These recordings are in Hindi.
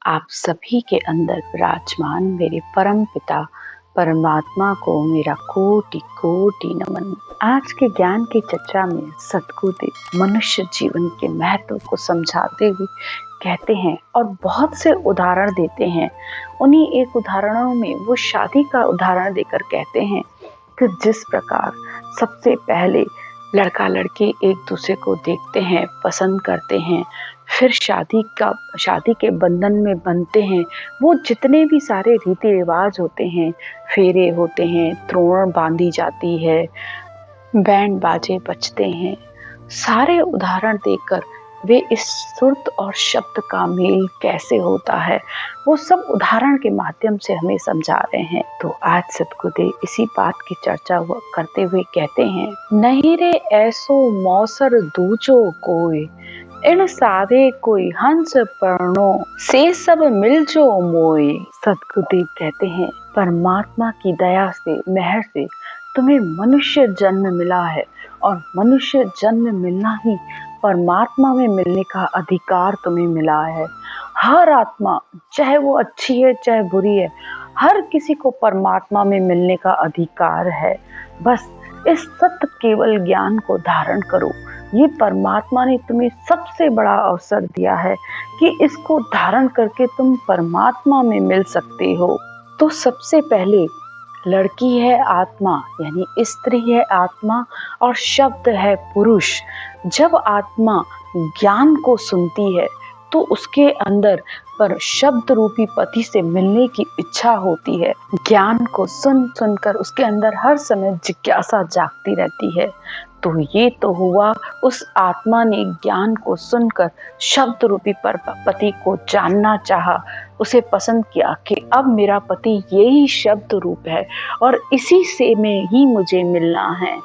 आप सभी के अंदर विराजमान मेरे परम पिता परमात्मा को मेरा कोटि कोटि नमन। आज के ज्ञान की चर्चा में सद्गुरुदेव मनुष्य जीवन के महत्व को समझाते हुए कहते हैं और बहुत से उदाहरण देते हैं। उन्हीं एक उदाहरणों में वो शादी का उदाहरण देकर कहते हैं कि जिस प्रकार सबसे पहले लड़का लड़की एक दूसरे को देखते हैं, पसंद करते हैं, फिर शादी के बंधन में बंधते हैं। वो जितने भी सारे रीति रिवाज होते हैं, फेरे होते हैं, त्रोण बांधी जाती है, बैंड बाजे बजते हैं, सारे उदाहरण देकर वे इस सुरत और शब्द का मेल कैसे होता है वो सब उदाहरण के माध्यम से हमें समझा रहे हैं। तो आज सद्गुरुदेव इसी बात की चर्चा करते हुए कहते हैं, नहीं रे ऐसो मौसर दूजो कोई, इन सारे कोई हंस पर्णो से सब मिल जो मोए। सद्गुरुदेव कहते हैं परमात्मा की दया से, मेहर से तुम्हें मनुष्य जन्म मिला है और मनुष्य जन्म मिलना ही परमात्मा में मिलने का अधिकार तुम्हें मिला है। हर आत्मा चाहे वो अच्छी है चाहे बुरी है, हर किसी को परमात्मा में मिलने का अधिकार है। बस इस सत्य केवल ज्ञान को धारण करो। ये परमात्मा ने तुम्हें सबसे बड़ा अवसर दिया है कि इसको धारण करके तुम परमात्मा में मिल सकते हो। तो सबसे पहले लड़की है आत्मा यानी स्त्री है आत्मा और शब्द है पुरुष। जब आत्मा ज्ञान को सुनती है तो उसके अंदर पर शब्द रूपी पति से मिलने की इच्छा होती है। ज्ञान को सुन सुनकर उसके अंदर हर समय जिज्ञासा जागती रहती है। तो ये तो हुआ उस आत्मा ने ज्ञान को सुनकर शब्द रूपी पति को जानना चाहा, उसे पसंद किया कि अब मेरा पति यही शब्द रूप है और इसी से में ही मुझे मिलना है।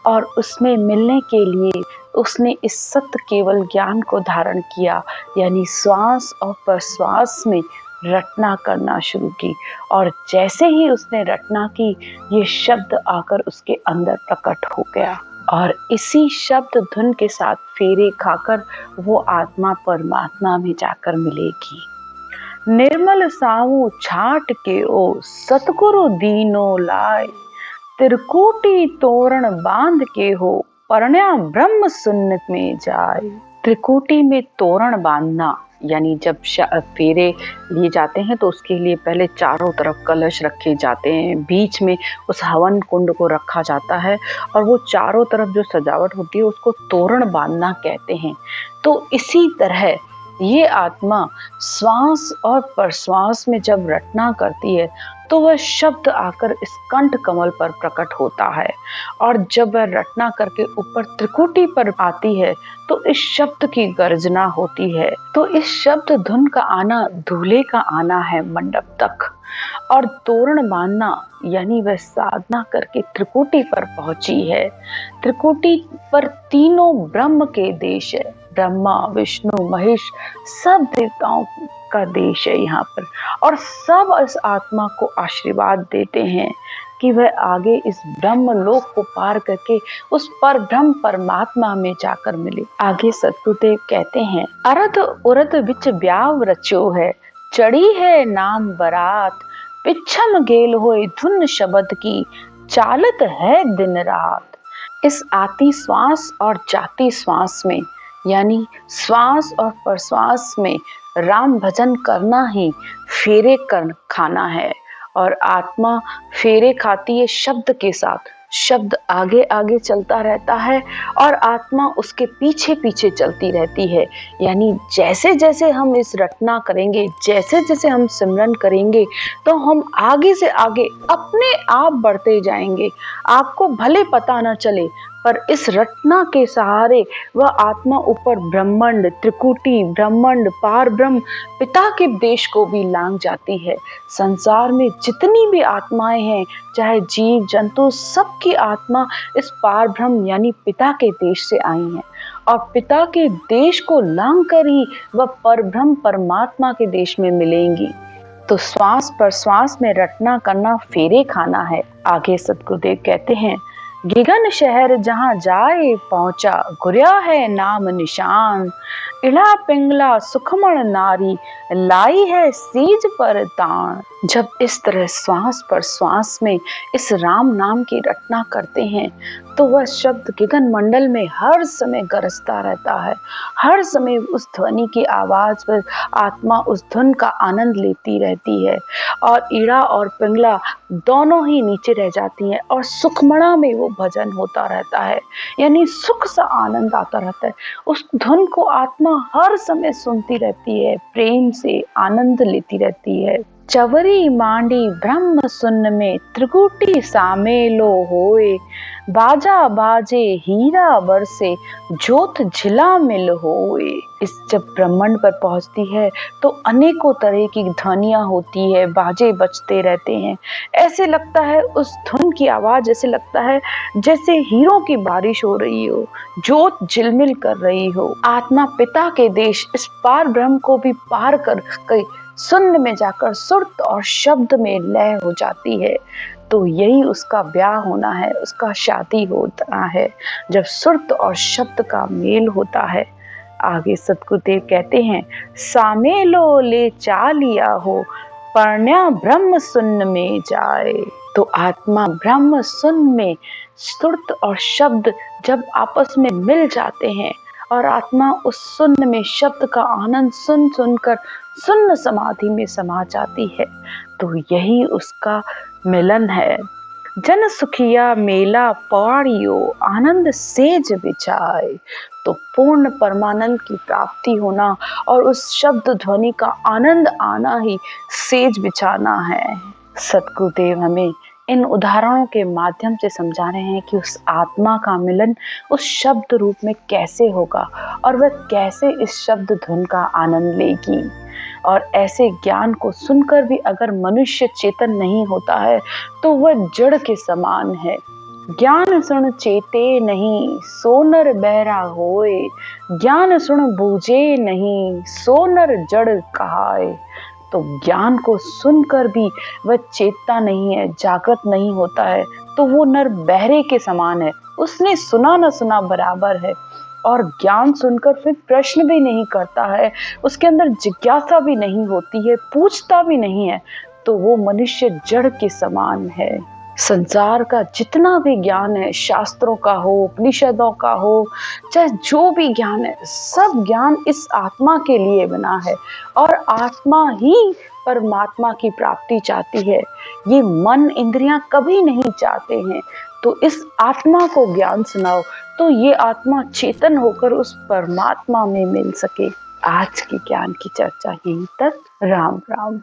और उसमें मिलने के लिए उसने इस सत्य केवल ज्ञान को धारण किया, यानी श्वास और प्रश्वास में रटना करना शुरू की। और जैसे ही उसने रटना की, ये शब्द आकर उसके अंदर प्रकट हो गया और इसी शब्द धुन के साथ फेरे खाकर वो आत्मा परमात्मा में जाकर मिलेगी। निर्मल सावु छाट के ओ सतगुरु दीनो लाए, त्रिकुटी तोरण बांध के हो परण्या ब्रह्म सुन्नत में जाए। त्रिकुटी में तोरण बांधना यानी जब फेरे लिए जाते हैं तो उसके लिए पहले चारों तरफ कलश रखे जाते हैं, बीच में उस हवन कुंड को रखा जाता है और वो चारों तरफ जो सजावट होती है उसको तोरण बांधना कहते हैं। तो इसी तरह ये आत्मा श्वास और प्रश्वास में जब रटना करती है तो वह शब्द आकर इस कंठ कमल पर प्रकट होता है और जब वह रटना करके ऊपर त्रिकुटी पर आती है तो इस शब्द की गर्जना होती है। तो इस शब्द धुन का आना दूल्हे का आना है मंडप तक। और तोरण बांधना यानी वह साधना करके त्रिकुटी पर पहुंची है। त्रिकुटी पर तीनों ब्रह्म के देश है, ब्रह्मा विष्णु महेश सब देवताओं का देश है यहाँ पर। और सब इस आत्मा को आशीर्वाद देते हैं कि वह आगे इस ब्रह्म लोक को पार करके उस पर ब्रह्म परमात्मा में जाकर मिले। आगे सद्गुरुदेव कहते हैं, अरद उरद विच ब्याव रचो है, चढ़ी है नाम बरात, पिछम गेल होए धुन शब्द की, चालत है दिन रात। इस आती श्वास और जाती श्वास में यानी श्वास और प्रश्वास में राम भजन करना ही फेरे खाना है। और आत्मा फेरे खाती है शब्द के साथ, शब्द आगे आगे चलता रहता है और आत्मा उसके पीछे पीछे चलती रहती है। यानी जैसे जैसे हम इस रटना करेंगे, जैसे जैसे हम सिमरन करेंगे तो हम आगे से आगे अपने आप बढ़ते जाएंगे। आपको भले पता न चले पर इस रटना के सहारे वह आत्मा ऊपर ब्रह्मांड, त्रिकुटी, ब्रह्मांड, पार ब्रह्म, पिता के देश को भी लांग जाती है। संसार में जितनी भी आत्माएं हैं, चाहे जीव जंतु, सबकी आत्मा इस पार ब्रह्म यानी पिता के देश से आई हैं और पिता के देश को लांग कर ही वह पर ब्रह्म परमात्मा के देश में मिलेंगी। तो श्वास प्रश्वास में रटना करना फेरे खाना है। आगे सद्गुरुदेव कहते हैं, गिगन शहर जहाँ जाए पहुँचा, गुर्या है नाम निशान, इड़ा पिंगला सुखमण नारी, लाई है सीज पर ताण। जब इस तरह श्वास पर श्वास में इस राम नाम की रटना करते हैं तो वह शब्द गगन मंडल में हर समय गरजता रहता है। हर समय उस ध्वनि की आवाज पर आत्मा उस धुन का आनंद लेती रहती है और ईड़ा और पिंगला दोनों ही नीचे रह जाती हैं और सुखमणा में वो भजन होता रहता है, यानी सुख सा आनंद आता रहता है। उस धुन को आत्मा हर समय सुनती रहती है, प्रेम से आनंद लेती रहती है। चवरी मांडी ब्रह्म सुन्न में, त्रिकुटी सामेलो होए, बाजा बाजे हीरा बरसे, ज्योत झिला मिल होए। इस जब ब्रह्मांड पर पहुंचती है तो अनेकों तरह की ध्वनियां होती है, बाजे बजते रहते हैं। ऐसे लगता है उस धुन की आवाज, ऐसे लगता है जैसे हीरों की बारिश हो रही हो, ज्योत झिलमिल कर रही हो। आत्मा पिता के देश इस पार ब्रह्म को भी पार कर गई, शून्य में जाकर सुर्त और शब्द में लय हो जाती है। तो यही उसका ब्याह होना है, उसका शादी होना है, जब सुर्त और शब्द का मेल होता है। आगे सतगुरुदेव कहते हैं, सामेलो ले चालिया हो, परण्या ब्रह्म शून्य में जाए। तो आत्मा ब्रह्म शून्य में सुर्त और शब्द जब आपस में मिल जाते हैं और आत्मा उस शून्य में शब्द का आनंद सुन सुनकर शून्य समाधि में समा जाती है, तो यही उसका मिलन है। जन सुखिया मेला पौड़ियो, आनंद सेज बिछाए। तो पूर्ण परमानंद की प्राप्ति होना और उस शब्द ध्वनि का आनंद आना ही सेज बिछाना है। सतगुरुदेव हमें इन उदाहरणों के माध्यम से समझा रहे हैं कि उस आत्मा का मिलन उस शब्द रूप में कैसे होगा और वह कैसे इस शब्द धुन का आनंद लेगी। और ऐसे ज्ञान को सुनकर भी अगर मनुष्य चेतन नहीं होता है तो वह जड़ के समान है। ज्ञान सुन चेते नहीं, सो नर बहरा होए, ज्ञान सुन बूझे नहीं, सो नर जड़ कहाए। तो ज्ञान को सुनकर भी वह चेतता नहीं है, जागृत नहीं होता है, तो वो नर बहरे के समान है। उसने सुना न सुना बराबर है और ज्ञान सुनकर फिर प्रश्न भी नहीं करता है, उसके अंदर जिज्ञासा भी नहीं होती है, पूछता भी नहीं है, तो वो मनुष्य जड़ के समान है। संसार का जितना भी ज्ञान है, शास्त्रों का हो, उपनिषदों का हो, चाहे जो भी ज्ञान है, सब ज्ञान इस आत्मा के लिए बना है और आत्मा ही परमात्मा की प्राप्ति चाहती है। ये मन इंद्रियां कभी नहीं चाहते हैं। तो इस आत्मा को ज्ञान सुनाओ तो ये आत्मा चेतन होकर उस परमात्मा में मिल सके। आज की ज्ञान की चर्चा यहीं तक। राम राम।